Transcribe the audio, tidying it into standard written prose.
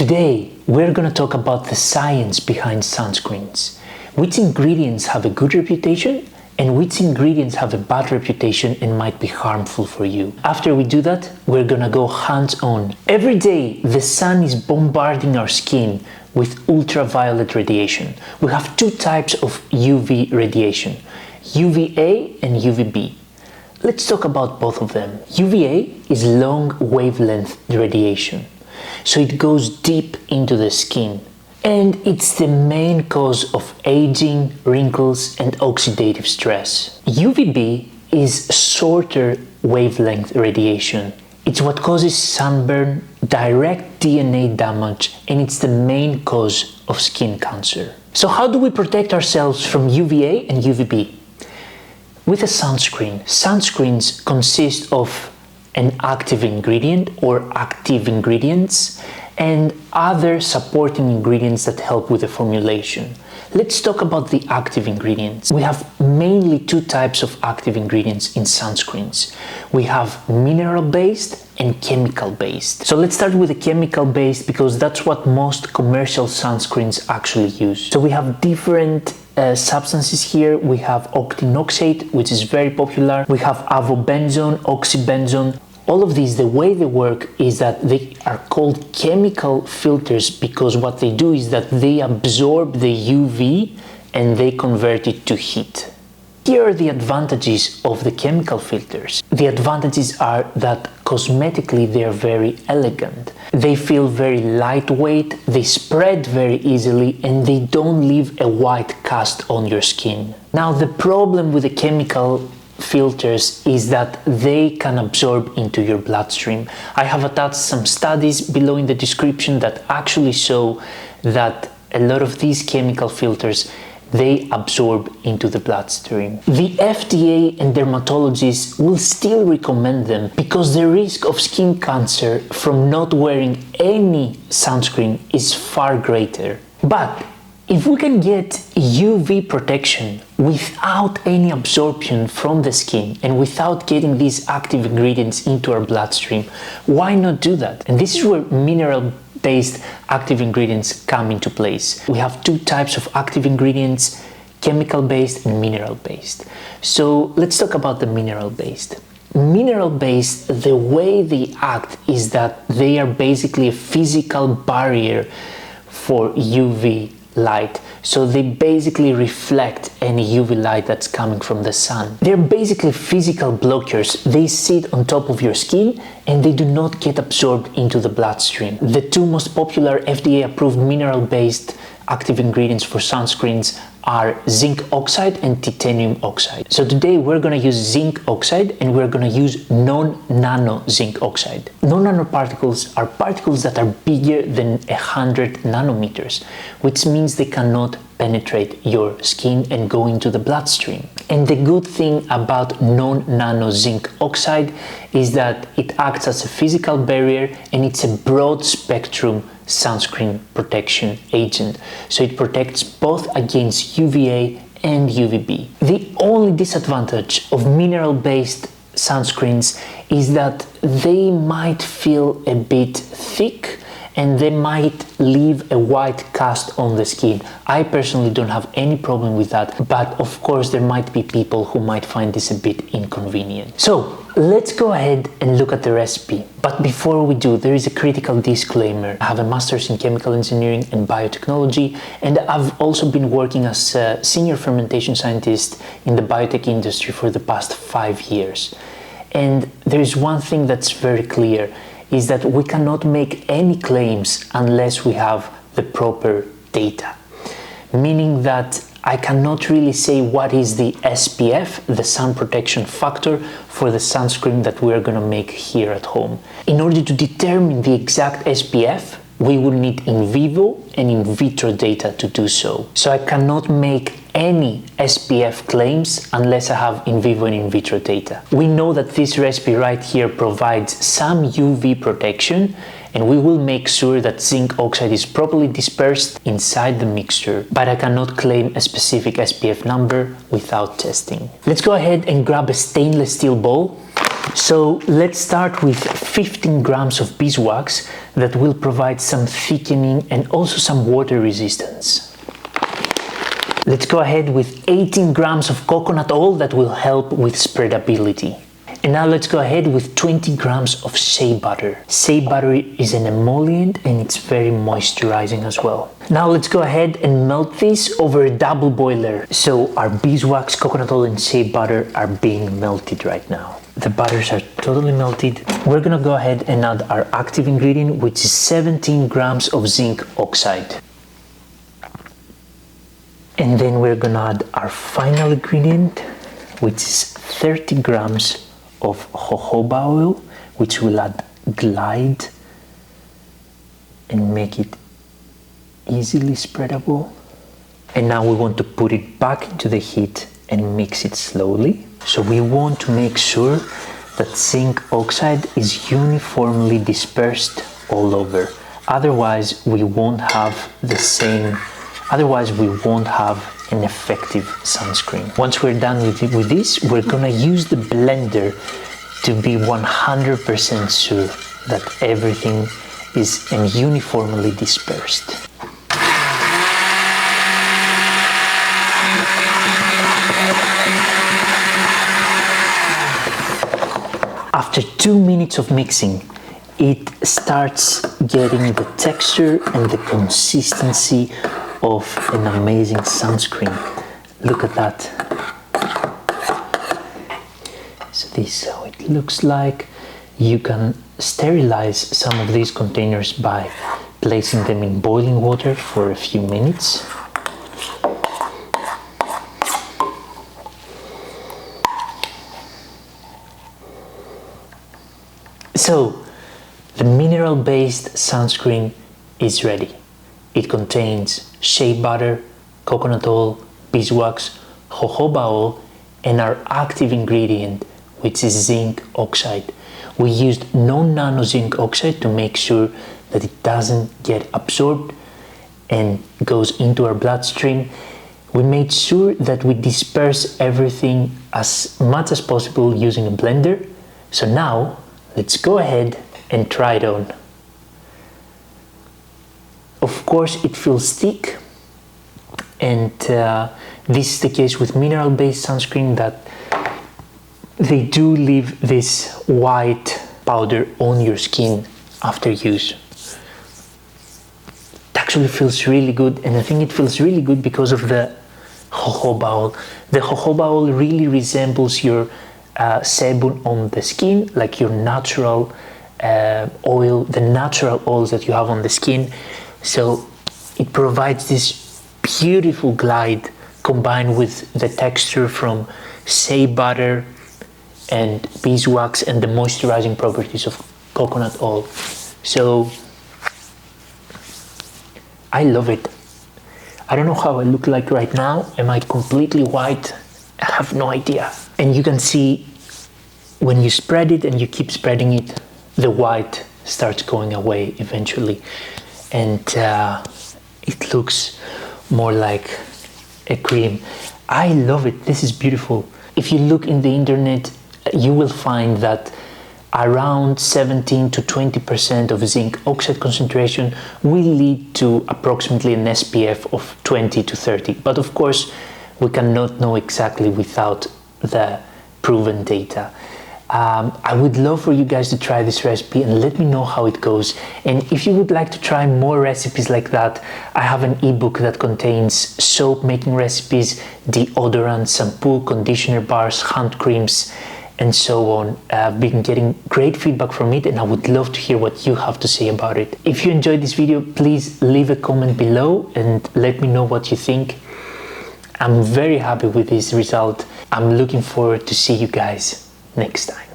Today, we're gonna talk about the science behind sunscreens. Which ingredients have a good reputation and which ingredients have a bad reputation and might be harmful for you. After we do that, we're gonna go hands-on. Every day, the sun is bombarding our skin with ultraviolet radiation. We have two types of UV radiation, UVA and UVB. Let's talk about both of them. UVA is long wavelength radiation, so it goes deep into the skin, and it's the main cause of aging, wrinkles, and oxidative stress. UVB is shorter wavelength radiation. It's what causes sunburn, direct DNA damage, and it's the main cause of skin cancer. So how do we protect ourselves from UVA and UVB? With a sunscreen. Sunscreens consist of an active ingredient or active ingredients and other supporting ingredients that help with the formulation. Let's talk about the active ingredients. We have mainly two types of active ingredients in sunscreens. We have mineral-based and chemical-based. So let's start with the chemical-based because that's what most commercial sunscreens actually use. So we have different substances here. We have octinoxate, which is very popular. We have avobenzone, oxybenzone. All of these, the way they work is that they are called chemical filters because what they do is that they absorb the UV and they convert it to heat. Here are the advantages of the chemical filters. The advantages are that cosmetically they are very elegant. They feel very lightweight, they spread very easily, and they don't leave a white cast on your skin. Now, the problem with the chemical filters is that they can absorb into your bloodstream. I have attached some studies below in the description that actually show that a lot of these chemical filters they absorb into the bloodstream. The FDA and dermatologists will still recommend them because the risk of skin cancer from not wearing any sunscreen is far greater. But if we can get UV protection without any absorption from the skin and without getting these active ingredients into our bloodstream, why not do that? And this is where mineral-based active ingredients come into place. We have two types of active ingredients, chemical-based and mineral-based. So let's talk about the mineral-based. Mineral-based, the way they act is that they are basically a physical barrier for UV light, so they basically reflect any UV light that's coming from the sun. They're basically physical blockers. They sit on top of your skin and they do not get absorbed into the bloodstream. The two most popular FDA approved mineral-based active ingredients for sunscreens are zinc oxide and titanium oxide. So today we're going to use zinc oxide and we're going to use non-nano zinc oxide. Non-nanoparticles are particles that are bigger than 100 nanometers, which means they cannot penetrate your skin and go into the bloodstream. And the good thing about non-nano zinc oxide is that it acts as a physical barrier and it's a broad spectrum sunscreen protection agent, so it protects both against UVA and UVB. The only disadvantage of mineral-based sunscreens is that they might feel a bit thick and they might leave a white cast on the skin. I personally don't have any problem with that, but of course there might be people who might find this a bit inconvenient. So let's go ahead and look at the recipe. But before we do, there is a critical disclaimer. I have a master's in chemical engineering and biotechnology, and I've also been working as a senior fermentation scientist in the biotech industry for the past 5 years. And there is one thing that's very clear, is that we cannot make any claims unless we have the proper data. Meaning that I cannot really say what is the SPF, the sun protection factor, for the sunscreen that we're gonna make here at home. In order to determine the exact SPF, we will need in vivo and in vitro data to do so. So I cannot make any SPF claims unless I have in vivo and in vitro data. We know that this recipe right here provides some UV protection, and we will make sure that zinc oxide is properly dispersed inside the mixture, but I cannot claim a specific SPF number without testing. Let's go ahead and grab a stainless steel bowl. So let's start with 15 grams of beeswax that will provide some thickening and also some water resistance. Let's go ahead with 18 grams of coconut oil that will help with spreadability. And now let's go ahead with 20 grams of shea butter. Shea butter is an emollient and it's very moisturizing as well. Now let's go ahead and melt this over a double boiler. So our beeswax, coconut oil and shea butter are being melted right now. The butters are totally melted. We're gonna go ahead and add our active ingredient, which is 17 grams of zinc oxide. And then we're gonna add our final ingredient, which is 30 grams of jojoba oil, which will add glide and make it easily spreadable. And now we want to put it back into the heat and mix it slowly. So we want to make sure that zinc oxide is uniformly dispersed all over. Otherwise we won't have an effective sunscreen. Once we're done with this, we're gonna use the blender to be 100% sure that everything is uniformly dispersed. After 2 minutes of mixing, it starts getting the texture and the consistency of an amazing sunscreen. Look at that. So this is how it looks like. You can sterilize some of these containers by placing them in boiling water for a few minutes. So the mineral-based sunscreen is ready. It contains shea butter, coconut oil, beeswax, jojoba oil, and our active ingredient, which is zinc oxide. We used non-nano zinc oxide to make sure that it doesn't get absorbed and goes into our bloodstream. We made sure that we disperse everything as much as possible using a blender. So now let's go ahead and try it on. Of course it feels thick, and this is the case with mineral-based sunscreen, that they do leave this white powder on your skin after use. It actually feels really good, and I think it feels really good because of the jojoba oil. The jojoba oil really resembles your sebum on the skin, like your natural oil, the natural oils that you have on the skin. So it provides this beautiful glide combined with the texture from shea butter and beeswax and the moisturizing properties of coconut oil. So I love it. I don't know how I look like right now. Am I completely white? I have no idea. And you can see when you spread it and you keep spreading it, the white starts going away eventually. And it looks more like a cream. I love it. This is beautiful. If you look in the internet, you will find that around 17 to 20% of zinc oxide concentration will lead to approximately an SPF of 20 to 30. But of course, we cannot know exactly without the proven data. I would love for you guys to try this recipe and let me know how it goes. And if you would like to try more recipes like that, I have an ebook that contains soap making recipes, deodorant, shampoo, conditioner bars, hand creams, and so on. I've been getting great feedback from it, and I would love to hear what you have to say about it. If you enjoyed this video, please leave a comment below and let me know what you think. I'm very happy with this result. I'm looking forward to see you guys next time.